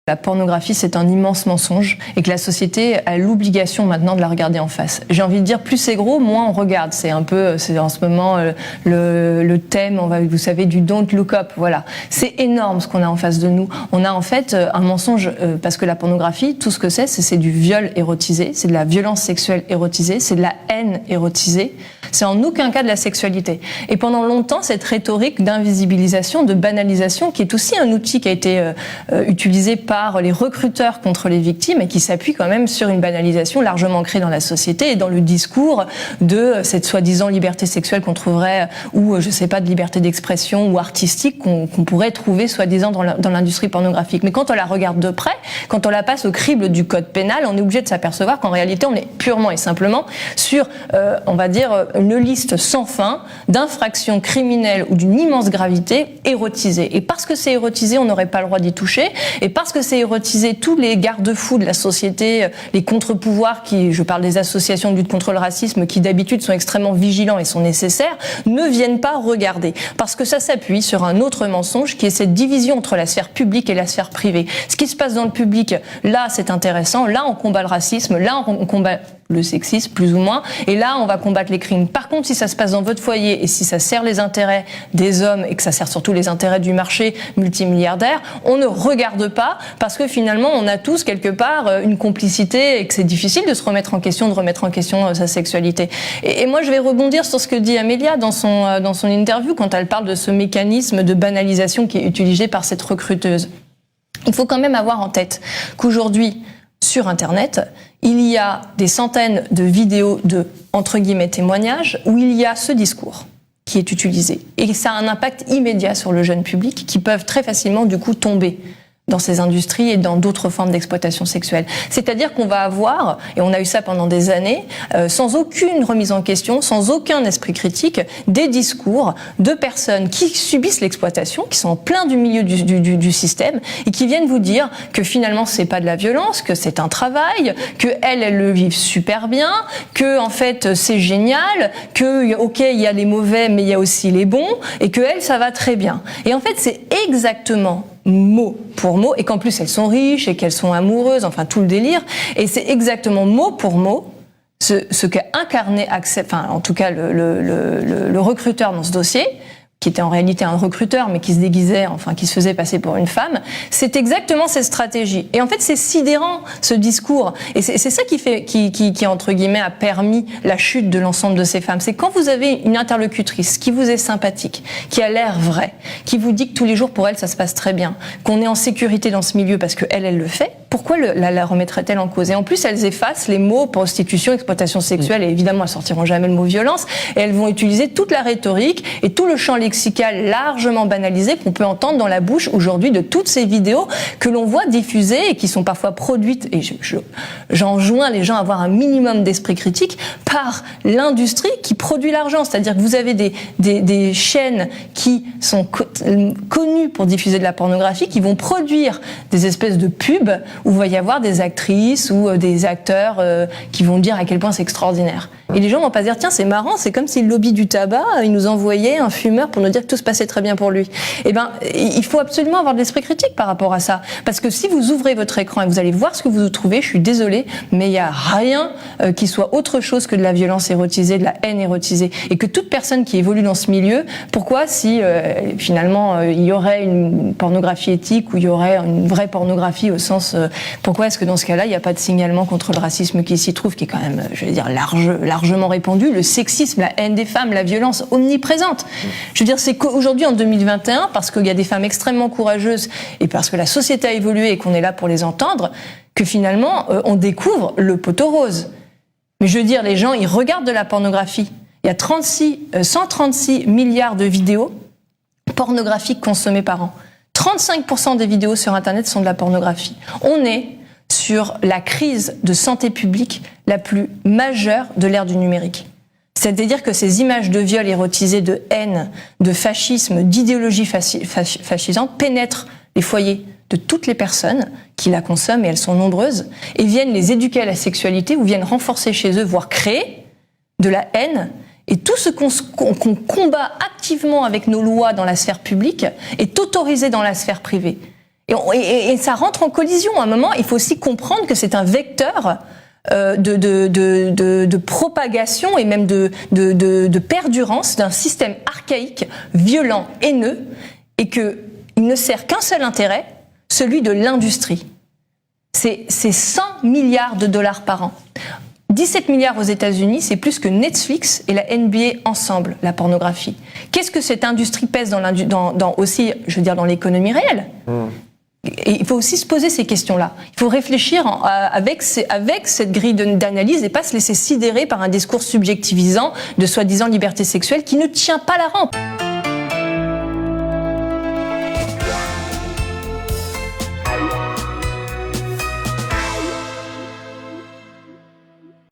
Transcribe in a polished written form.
La pornographie, c'est un immense mensonge et que la société a l'obligation maintenant de la regarder en face. J'ai envie de dire, plus c'est gros, moins on regarde. C'est un peu, c'est en ce moment le thème, vous savez, du don't look up. Voilà, c'est énorme ce qu'on a en face de nous. On a en fait un mensonge parce que la pornographie, tout ce que c'est du viol érotisé, c'est de la violence sexuelle érotisée, c'est de la haine érotisée. C'est en aucun cas de la sexualité. Et pendant longtemps, cette rhétorique d'invisibilisation, de banalisation, qui est aussi un outil qui a été utilisé par les recruteurs contre les victimes et qui s'appuie quand même sur une banalisation largement ancrée dans la société et dans le discours de cette soi-disant liberté sexuelle qu'on trouverait, ou je sais pas, de liberté d'expression ou artistique qu'on pourrait trouver soi-disant dans l'industrie pornographique. Mais quand on la regarde de près, quand on la passe au crible du code pénal, on est obligé de s'apercevoir qu'en réalité, on est purement et simplement sur, on va dire, une liste sans fin d'infractions criminelles ou d'une immense gravité érotisées. Et parce que c'est érotisé, on n'aurait pas le droit d'y toucher. Et parce que c'est érotisé, tous les garde-fous de la société, les contre-pouvoirs, je parle des associations de lutte contre le racisme, qui d'habitude sont extrêmement vigilants et sont nécessaires, ne viennent pas regarder. Parce que ça s'appuie sur un autre mensonge qui est cette division entre la sphère publique et la sphère privée. Ce qui se passe dans le public, là c'est intéressant, là on combat le racisme, là on combat le sexisme, plus ou moins, et là on va combattre les crimes. Par contre, si ça se passe dans votre foyer et si ça sert les intérêts des hommes et que ça sert surtout les intérêts du marché multimilliardaire, on ne regarde pas parce que finalement on a tous quelque part une complicité et que c'est difficile de se remettre en question, de remettre en question sa sexualité. Et moi je vais rebondir sur ce que dit Amélia dans son interview quand elle parle de ce mécanisme de banalisation qui est utilisé par cette recruteuse. Il faut quand même avoir en tête qu'aujourd'hui, sur Internet, il y a des centaines de vidéos de, entre guillemets, témoignages où il y a ce discours qui est utilisé. Et ça a un impact immédiat sur le jeune public qui peuvent très facilement, du coup, tomber dans ces industries et dans d'autres formes d'exploitation sexuelle. C'est-à-dire qu'on va avoir, et on a eu ça pendant des années, sans aucune remise en question, sans aucun esprit critique, des discours de personnes qui subissent l'exploitation, qui sont en plein du milieu du système, et qui viennent vous dire que finalement c'est pas de la violence, que c'est un travail, que elles le vivent super bien, que en fait c'est génial, que ok il y a les mauvais mais il y a aussi les bons, et que elles ça va très bien. Et en fait c'est exactement mot pour mot, et qu'en plus elles sont riches et qu'elles sont amoureuses, enfin tout le délire, et c'est exactement mot pour mot ce qu'a incarné, enfin en tout cas le recruteur dans ce dossier, qui était en réalité un recruteur, mais qui se déguisait, enfin qui se faisait passer pour une femme, c'est exactement cette stratégie. Et en fait, c'est sidérant, ce discours. Et c'est ça qui entre guillemets, a permis la chute de l'ensemble de ces femmes. C'est quand vous avez une interlocutrice qui vous est sympathique, qui a l'air vraie, qui vous dit que tous les jours, pour elle, ça se passe très bien, qu'on est en sécurité dans ce milieu parce qu'elle le fait, pourquoi la remettrait-elle en cause? Et en plus, elles effacent les mots prostitution, exploitation sexuelle, et évidemment, elles sortiront jamais le mot violence, et elles vont utiliser toute la rhétorique et tout le champ lexical largement banalisé qu'on peut entendre dans la bouche aujourd'hui de toutes ces vidéos que l'on voit diffusées et qui sont parfois produites, et j'enjoins les gens à avoir un minimum d'esprit critique, par l'industrie qui produit l'argent. C'est-à-dire que vous avez des chaînes qui sont connues pour diffuser de la pornographie, qui vont produire des espèces de pubs où il va y avoir des actrices ou des acteurs qui vont dire à quel point c'est extraordinaire. Et les gens vont pas se dire, tiens, c'est marrant, c'est comme si le lobby du tabac, il nous envoyait un fumeur pour nous dire que tout se passait très bien pour lui. Eh ben, il faut absolument avoir de l'esprit critique par rapport à ça. Parce que si vous ouvrez votre écran et vous allez voir ce que vous trouvez, je suis désolée, mais il y a rien qui soit autre chose que de la violence érotisée, de la haine érotisée. Et que toute personne qui évolue dans ce milieu, pourquoi si finalement il y aurait une pornographie éthique ou il y aurait une vraie pornographie au sens, pourquoi est-ce que dans ce cas-là, il n'y a pas de signalement contre le racisme qui s'y trouve, qui est quand même, je vais dire, largement répandu, le sexisme, la haine des femmes, la violence omniprésente. Je veux dire, c'est qu'aujourd'hui, en 2021, parce qu'il y a des femmes extrêmement courageuses et parce que la société a évolué et qu'on est là pour les entendre, que finalement, on découvre le poteau rose. Mais je veux dire, les gens, ils regardent de la pornographie. Il y a 136 milliards de vidéos pornographiques consommées par an. 35% des vidéos sur Internet sont de la pornographie. On est sur la crise de santé publique la plus majeure de l'ère du numérique. C'est-à-dire que ces images de viol érotisées, de haine, de fascisme, d'idéologie fascisante pénètrent les foyers de toutes les personnes qui la consomment, et elles sont nombreuses, et viennent les éduquer à la sexualité ou viennent renforcer chez eux, voire créer de la haine. Et tout ce qu'on combat activement avec nos lois dans la sphère publique est autorisé dans la sphère privée. Et ça rentre en collision. À un moment, il faut aussi comprendre que c'est un vecteur de propagation et même de perdurance d'un système archaïque, violent, haineux, et qu'il ne sert qu'un seul intérêt, celui de l'industrie. C'est 100 milliards de dollars par an. 17 milliards aux États-Unis, c'est plus que Netflix et la NBA ensemble, la pornographie. Qu'est-ce que cette industrie pèse aussi, je veux dire, dans l'économie réelle ? Et il faut aussi se poser ces questions-là. Il faut réfléchir avec cette grille d'analyse et pas se laisser sidérer par un discours subjectivisant de soi-disant liberté sexuelle qui ne tient pas la rampe.